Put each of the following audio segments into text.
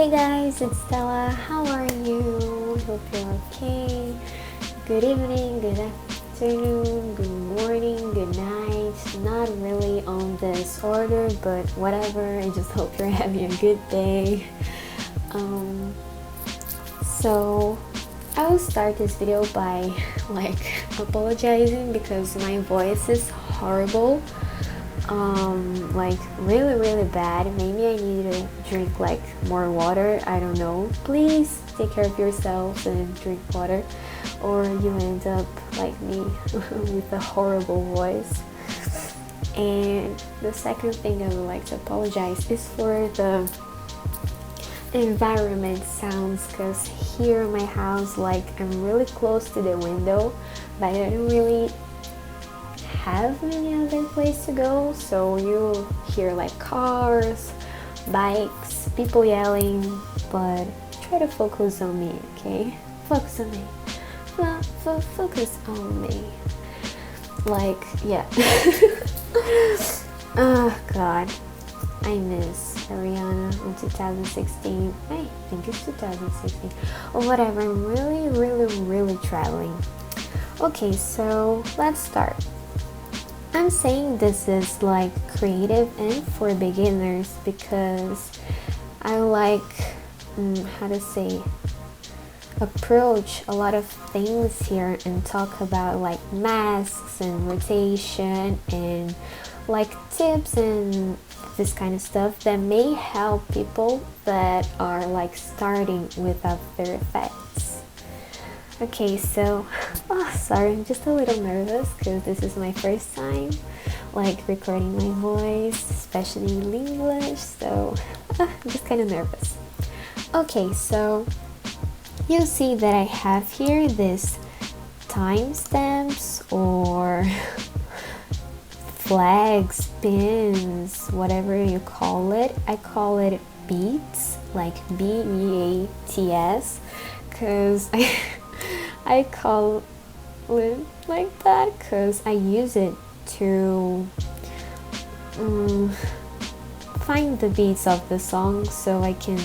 Hey guys, it's Stella. How are you? Hope you're okay. Good evening, good afternoon, good morning, good night. Not really on this order, but whatever. I just hope you're having a good day. So I will start this video by apologizing because my voice is horrible. Like really bad. Maybe I need to drink more water. I don't know. Please take care of yourselves and drink water, or you end up like me with a horrible voice. And the second thing I would like to apologize is for the environment sounds, because here in my house, I'm really close to the window, but I don't really have many other place to go, so you hear cars, bikes, people yelling, but try to focus on me, okay? Focus on me. Focus on me. Yeah. Oh god, I miss Ariana in 2016. I think it's 2016 or whatever. I'm really traveling. Okay, so let's start. I'm saying this is creative and for beginners because I approach a lot of things here and talk about masks and rotation and tips and this kind of stuff that may help people that are starting with After Effects. Okay, so sorry, I'm just a little nervous because this is my first time recording my voice, especially in English, so I'm just kind of nervous. Okay, so you see that I have here this timestamps or flags, pins, whatever you call it. I call it beats, BEATS, because I call it like that because I use it to find the beats of the song, so I can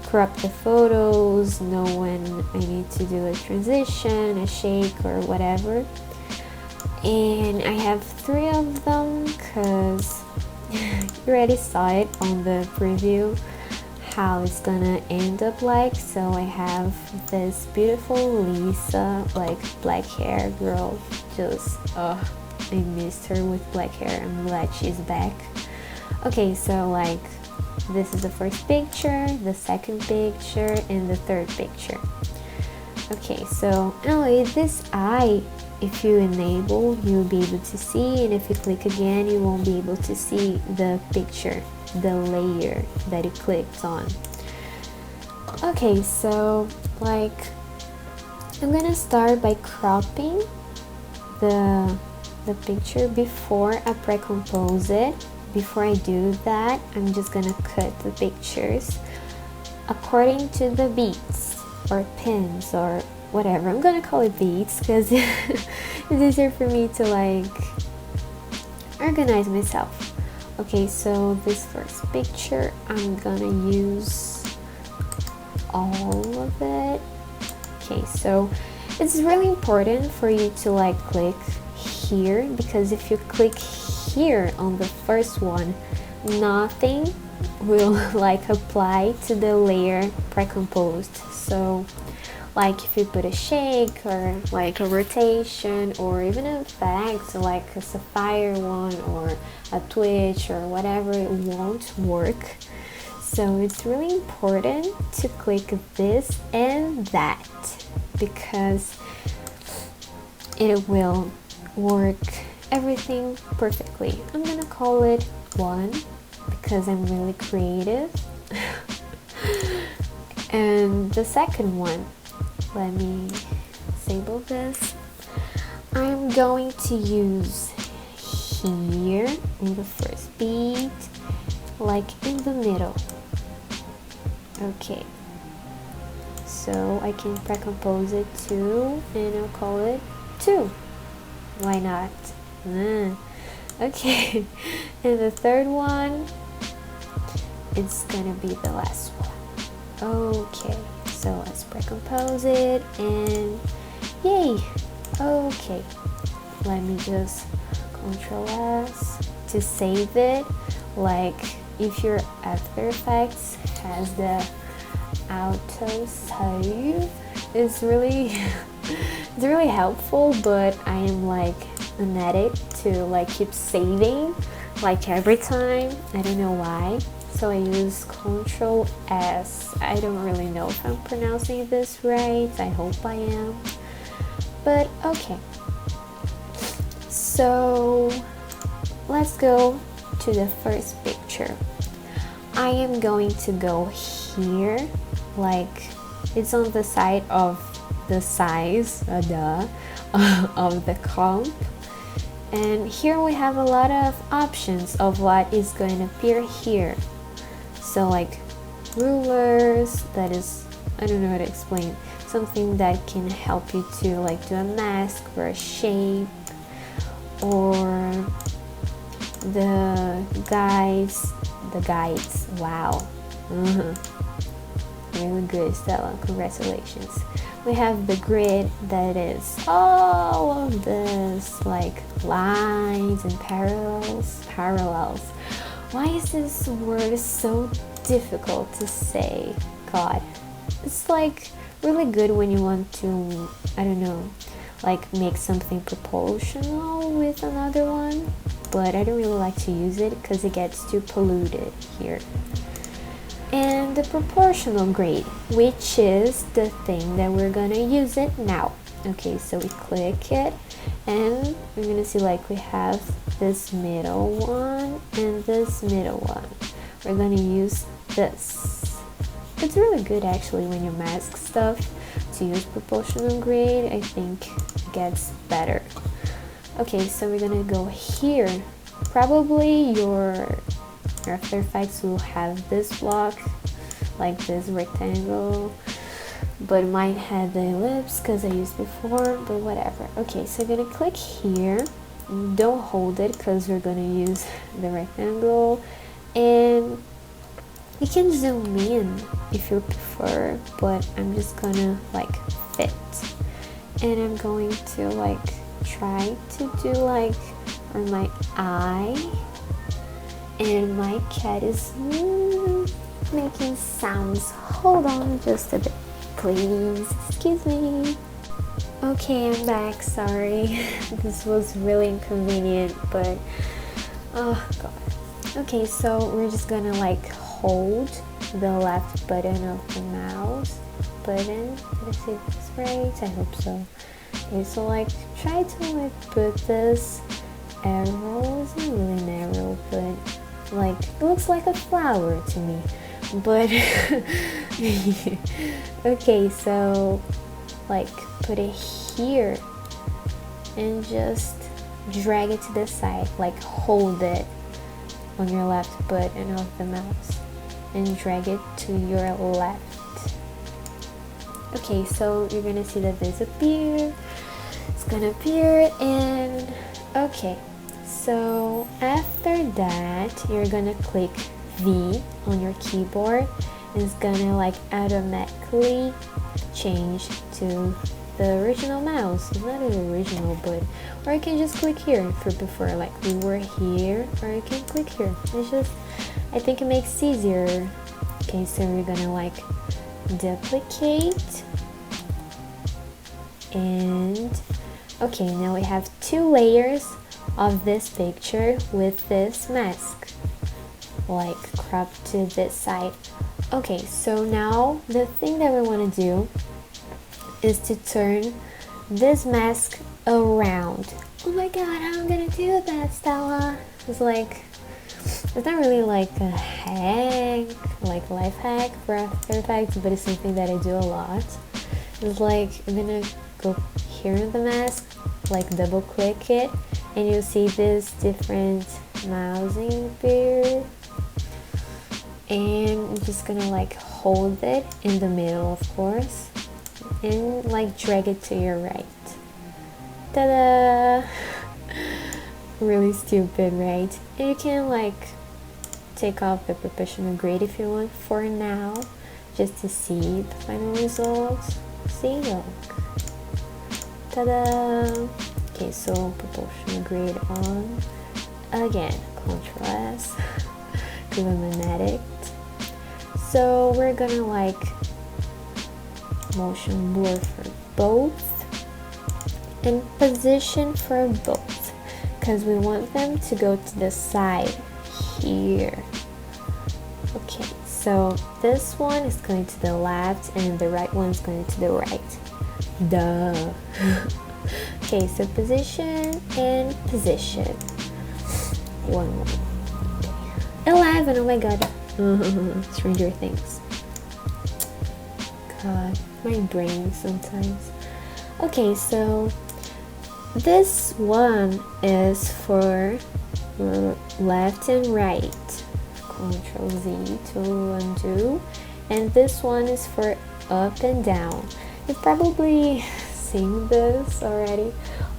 crop the photos, know when I need to do a transition, a shake, or whatever. And I have 3 of them because you already saw it on the preview how it's gonna end up so I have this beautiful Lisa, black hair girl. Just I missed her with black hair. I'm glad she's back. Okay, so this is the first picture, the second picture, and the third picture. Okay, so anyway, this eye, if you enable, you'll be able to see, and if you click again, you won't be able to see the picture, the layer that you clicked on. Okay, so I'm gonna start by cropping the picture before I pre-compose it. Before I do that, I'm just gonna cut the pictures according to the beats or pins or whatever. I'm gonna call it beats because it's easier for me to organize myself. Okay, so this first picture, I'm gonna use all of it. Okay, so it's really important for you to click here, because if you click here on the first one, nothing will apply to the layer pre-composed. So if you put a shake or a rotation or even an effect like a sapphire one or a twitch or whatever, it won't work. So it's really important to click this and that because it will work everything perfectly. I'm gonna call it 1 because I'm really creative. And the second one, let me disable this. I'm going to use here in the first beat, in the middle. Okay, so I can pre-compose it too, and I'll call it 2. Why not? Okay, and the third one, it's gonna be the last one. Okay, so let's pre-compose it and yay. Okay, let me just Control S to save it. Like if your After Effects has the auto save, it's really it's really helpful, but I am like an addict to like keep saving like every time. I don't know why. So I use Control S. I don't really know if I'm pronouncing this right. I hope I am. But okay. So let's go to the first picture. I am going to go here, like it's on the side of the size of the comp. And here we have a lot of options of what is going to appear here. So like rulers, that is, I don't know how to explain, something that can help you to like do a mask or a shape, or the guides, wow. Really good, Stella, congratulations. We have the grid, that is all of this like lines and parallels. Why is this word so difficult to say? God, it's like really good when you want to, I don't know, like make something proportional with another one, but I don't really like to use it because it gets too polluted here. And the proportional grade, which is the thing that we're gonna use it now. Okay, so we click it and we're gonna see like we have this middle one and this middle one. We're gonna use this. It's really good actually when you mask stuff to use proportional grade. I think it gets better. Okay, so we're gonna go here. Probably your After Effects will have this block, like this rectangle, but mine had the ellipse because I used before, but whatever. Okay, so I'm gonna click here. Don't hold it because we're gonna use the rectangle, and you can zoom in if you prefer, but I'm just gonna like fit, and I'm going to like try to do like on my eye. And my cat is making sounds. Hold on just a bit, please. Excuse me. Okay, I'm back. Sorry. This was really inconvenient, but oh god. Okay, so we're just gonna like hold the left button of the mouse button. Did I say this right? I hope so. Okay, so like try to like put this arrow. It's not really an arrow, but like it looks like a flower to me, but okay, so like put it here and just drag it to the side, like hold it on your left button of the mouse and drag it to your left. Okay, so you're gonna see that this appear, it's gonna appear, and okay. So after that, you're gonna click V on your keyboard, and it's gonna like automatically change to the original mouse. It's not an original, but, or you can just click here if you prefer, like we were here, or you can click here. It's just, I think it makes it easier. Okay, so we're gonna like duplicate, and okay, now we have 2 layers of this picture with this mask, like cropped to this side. Okay, so now the thing that we want to do is to turn this mask around. Oh my god, how am I gonna do that, Stella? It's like, it's not really like a hack, like life hack for After Effects, but it's something that I do a lot. It's like, I'm gonna go here in the mask, like double click it, and you'll see this different mousing appear, and I'm just gonna like hold it in the middle, of course, and like drag it to your right. Ta-da! Really stupid, right? And you can like take off the proportional grade if you want for now, just to see the final results. See, look. Ta-da! Okay, so proportional grid on. Again, contrast. Illuminated. So we're gonna like motion blur for both and position for both, because we want them to go to the side here. Okay, so this one is going to the left and the right one is going to the right. Duh. Okay, so position and position. One more. 11, oh my god. Stranger Things. God, my brain sometimes. Okay, so this one is for left and right. Control Z to undo. And this one is for up and down. You've probably seen this already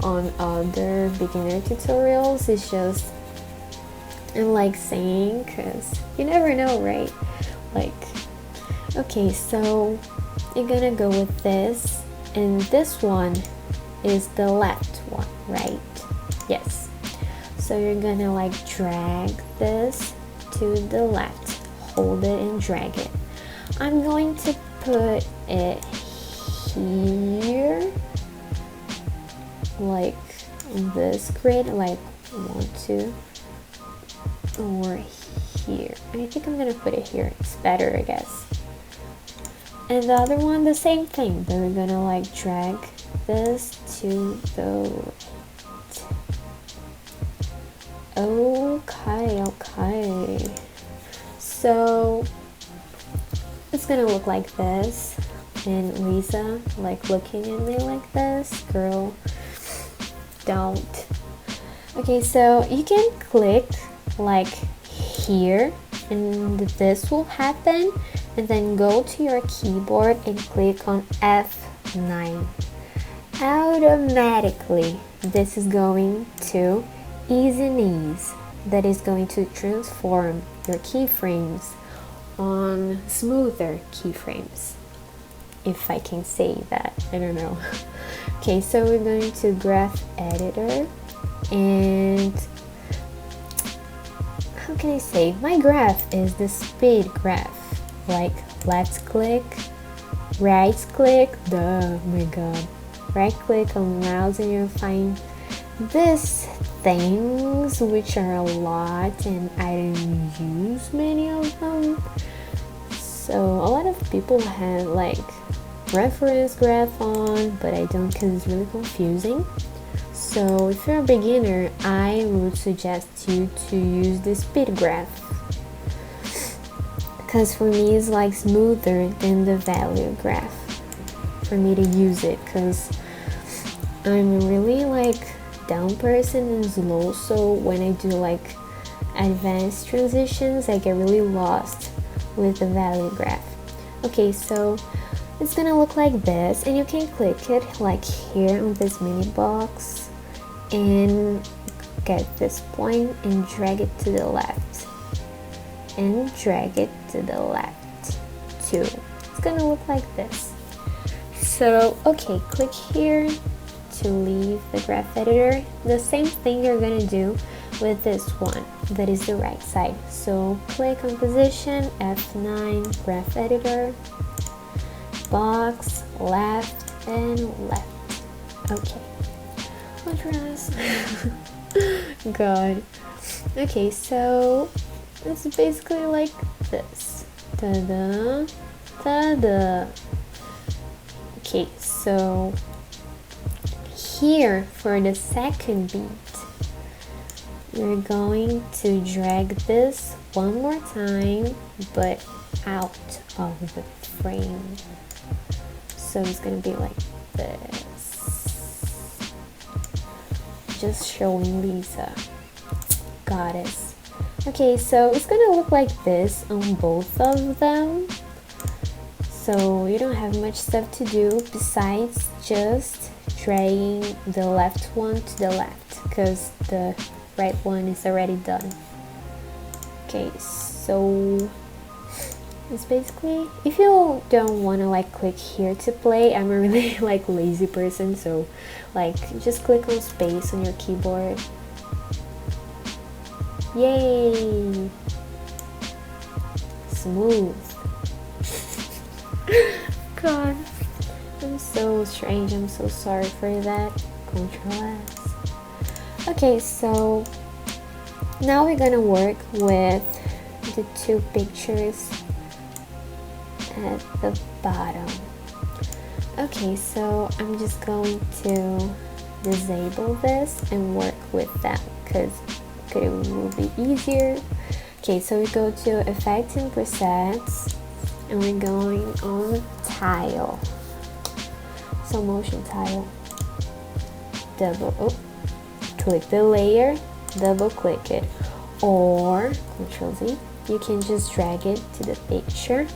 on other beginner tutorials. It's just, I'm like saying, because you never know, right? Like, okay, so you're gonna go with this, and this one is the left one, right? Yes. So you're gonna like drag this to the left, hold it and drag it. I'm going to put it here, like this grid, like 1, 2, or here. I think I'm gonna put it here, it's better, I guess. And the other one, the same thing, but we're gonna like drag this to the right. Okay, so it's gonna look like this, and Lisa like looking at me like this. Girl, don't. Okay, so you can click like here and this will happen, and then go to your keyboard and click on F9. Automatically this is going to ease and ease, that is going to transform your keyframes on smoother keyframes, if I can say that, I don't know. Okay, so we're going to graph editor, and how can I say, my graph is the speed graph, like left click, right click, oh my god, right click on mouse and you'll find these things, which are a lot and I don't use many of them. So a lot of people have like reference graph on, but I don't, because it's really confusing. So if you're a beginner, I would suggest you to use the speed graph, because for me it's like smoother than the value graph for me to use it, because I'm really like down person and slow, so when I do like advanced transitions I get really lost with the value graph. Okay, so it's gonna look like this, and you can click it like here on this mini box and get this point and drag it to the left and drag it to the left too. It's gonna look like this. So okay, click here to leave the graph editor. The same thing you're gonna do with this one, that is the right side. So click on position, F9, graph editor, box, left and left. Okay, contrast. God. Okay, so it's basically like this. Ta-da, ta-da. Okay, so here for the second beat, we're going to drag this one more time, but out of the frame. So it's gonna be like this. Just showing Lisa, goddess. Okay, so it's gonna look like this on both of them. So you don't have much stuff to do besides just dragging the left one to the left, because the right one is already done. Okay, so It's basically, if you don't want to like click here to play, I'm a really like lazy person, so like just click on space on your keyboard. Yay! Smooth. God, I'm so strange. I'm so sorry for that. Control S. Okay, so now we're gonna work with the two pictures at the bottom. Okay, so I'm just going to disable this and work with that because it will be easier. Okay, so we go to Effects and Presets, and we're going on Tile. So Motion Tile. Click the layer, double click it, or Ctrl Z. You can just drag it to the picture,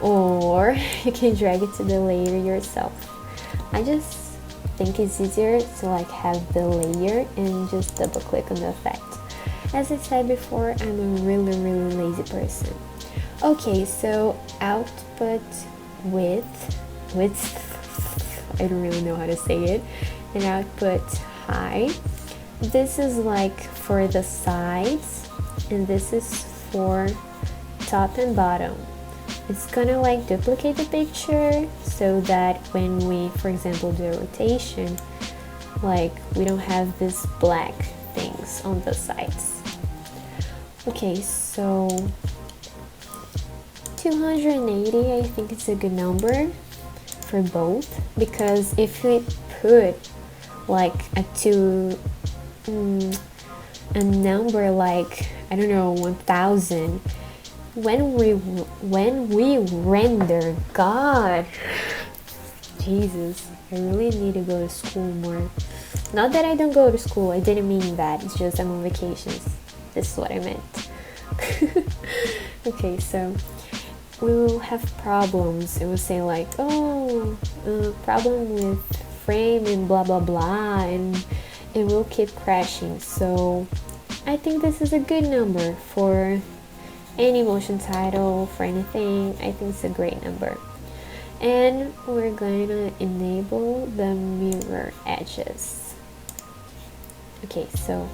or you can drag it to the layer yourself. I just think it's easier to like have the layer and just double click on the effect. As I said before, I'm a really lazy person. Okay, so output width, I don't really know how to say it, and output height. This is like for the sides, and this is for top and bottom. It's gonna like duplicate the picture so that when we, for example, do a rotation, like we don't have this black things on the sides. Okay, so 280, I think it's a good number for both, because if we put like a number like, I don't know, 1000, when we render, God, Jesus, I really need to go to school more. Not that I don't go to school, I didn't mean that, it's just I'm on vacations. This is what I meant. Okay, so we will have problems. It will say like, oh, problem with frame and blah blah blah, and it will keep crashing. So I think this is a good number for any motion title, for anything. I think it's a great number. And we're going to enable the mirror edges. Okay, so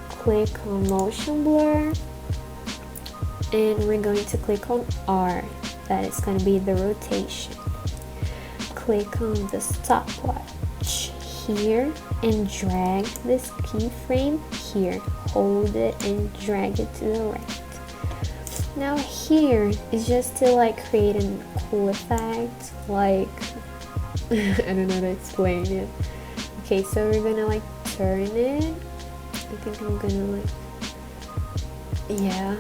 click on motion blur, and we're going to click on R. That is going to be the rotation. Click on the stopwatch here and drag this keyframe here. Hold it and drag it to the right. Now here is just to like create a cool effect, like I don't know how to explain it. Okay, so we're gonna like turn it. I think I'm gonna like, yeah,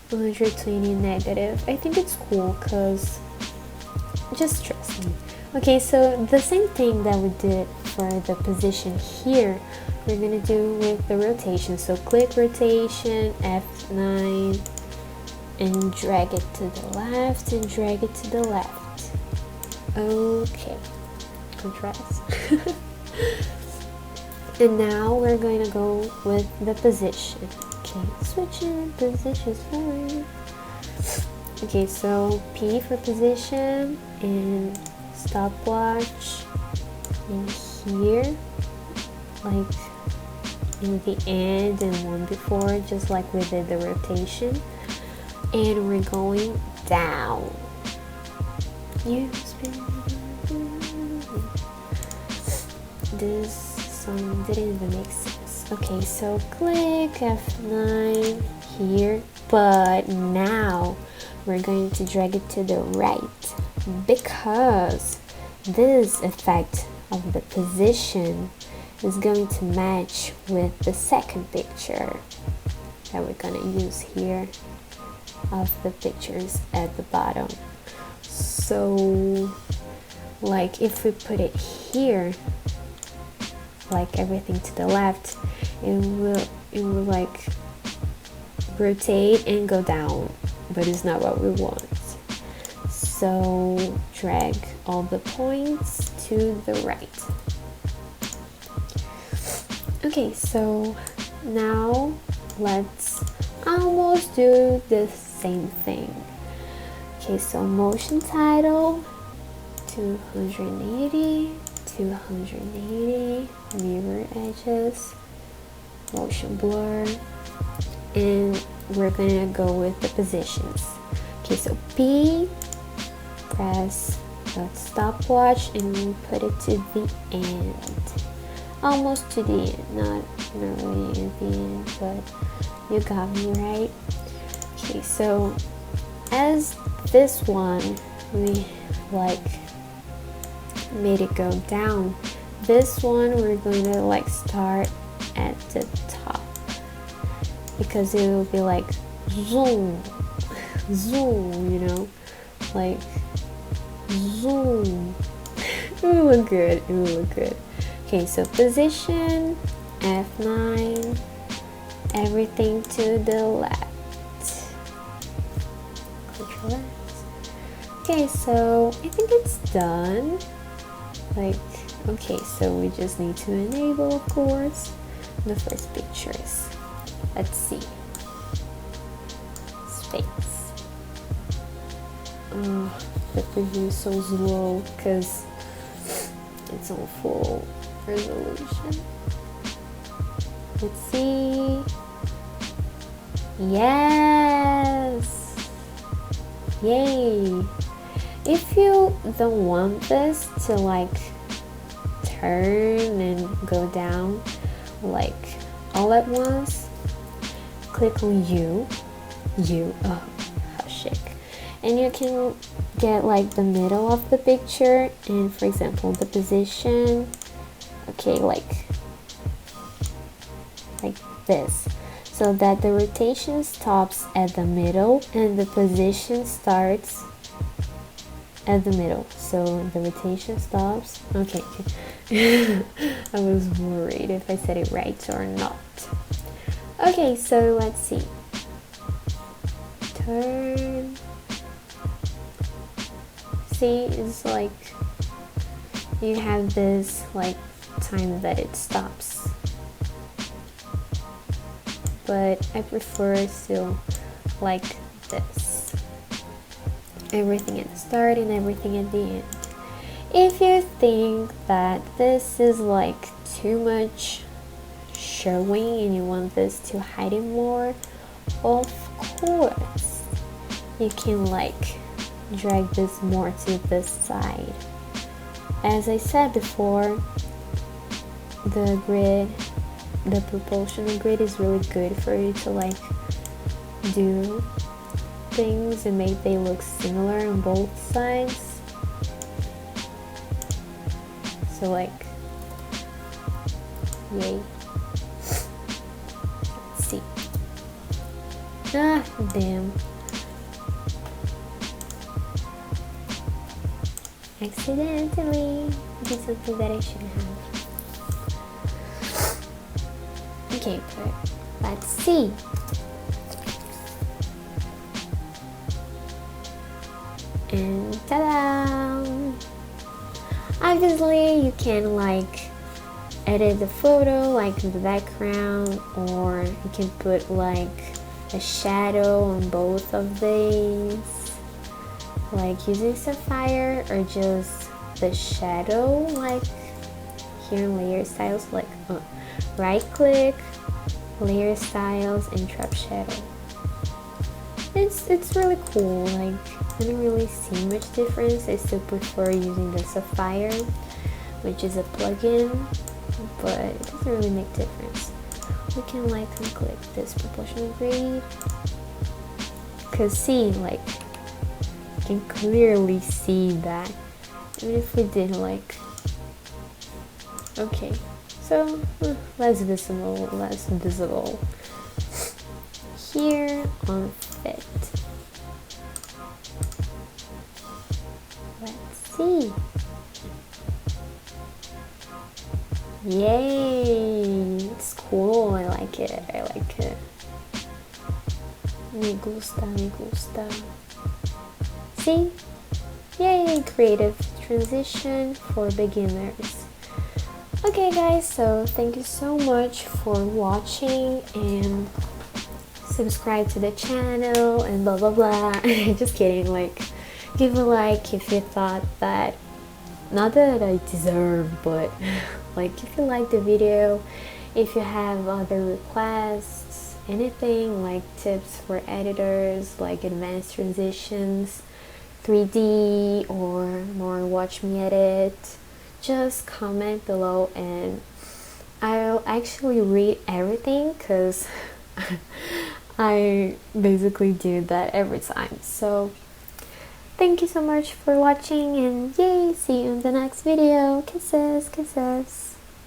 120 negative. I think it's cool because, just trust me. Okay, so the same thing that we did for the position here, we're gonna do with the rotation. So click rotation, F9, and drag it to the left and drag it to the left. Okay, contrast. And now we're going to go with the position. Okay, switching positions forward. Okay, so P for position and stopwatch in here, like in the end and one before, just like we did the rotation. And we're going down. This song didn't even make sense. Okay, so click F9 here, but now we're going to drag it to the right because this effect of the position is going to match with the second picture that we're gonna use here of the pictures at the bottom. So like if we put it here, like everything to the left, it will like rotate and go down, but it's not what we want. So drag all the points to the right. Okay, so now let's almost do the same thing. Okay, so motion title, 280, 280, mirror edges, motion blur, and we're gonna go with the positions. Okay, so P, press the stopwatch and put it to the end, almost to the end, not really at the end, but you got me right. Okay, so as this one we like made it go down, this one we're going to like start at the top, because it will be like zoom zoom, you know, like zoom. It will look good, it will look good. Okay, so position F9, everything to the left, Control X. Okay, so I think it's done. Like, okay, so we just need to enable, of course, the first pictures. Let's see. Space. The preview is so slow because it's on full resolution. Let's see. Yes! Yay! If you don't want this to like turn and go down like all at once, click on you, oh how chic, and you can get like the middle of the picture, and for example the position, okay, like this, so that the rotation stops at the middle and the position starts at the middle. So the rotation stops. Okay. I was worried if I said it right or not. Okay, so let's see. Turn. See, it's like you have this like time that it stops, but I prefer still like this. Everything at the start and everything at the end. If you think that this is like too much showing and you want this to hide it more, of course you can like drag this more to this side. As I said before, the grid, the proportional grid is really good for you to like do things and make they look similar on both sides. So like, yay. Let's see. Ah, damn. Accidentally did something that I shouldn't have. Okay, but let's see. And ta-da! Obviously you can like edit the photo like in the background, or you can put like a shadow on both of these, like using sapphire, or just the shadow like here in layer styles, like right click, layer styles, and trap shadow. It's really cool. Like, I don't really see much difference. I still prefer using the sapphire, which is a plugin, but it doesn't really make difference. We can like unclick this proportional grid, cause see, like, you can clearly see that. Even if we did like, okay, so less visible here on fit. Let's see. Yay! It's cool. I like it. I like it. Me gusta, me gusta. See? Yay! Creative transition for beginners. Okay guys, so thank you so much for watching, and subscribe to the channel, and blah blah blah. Just kidding, like give a like if you thought that, not that I deserve, but like if you like the video, if you have other requests, anything like tips for editors, like advanced transitions, 3D, or more watch me edit, just comment below and I'll actually read everything, because I basically do that every time. So thank you so much for watching, and yay, see you in the next video. Kisses, kisses.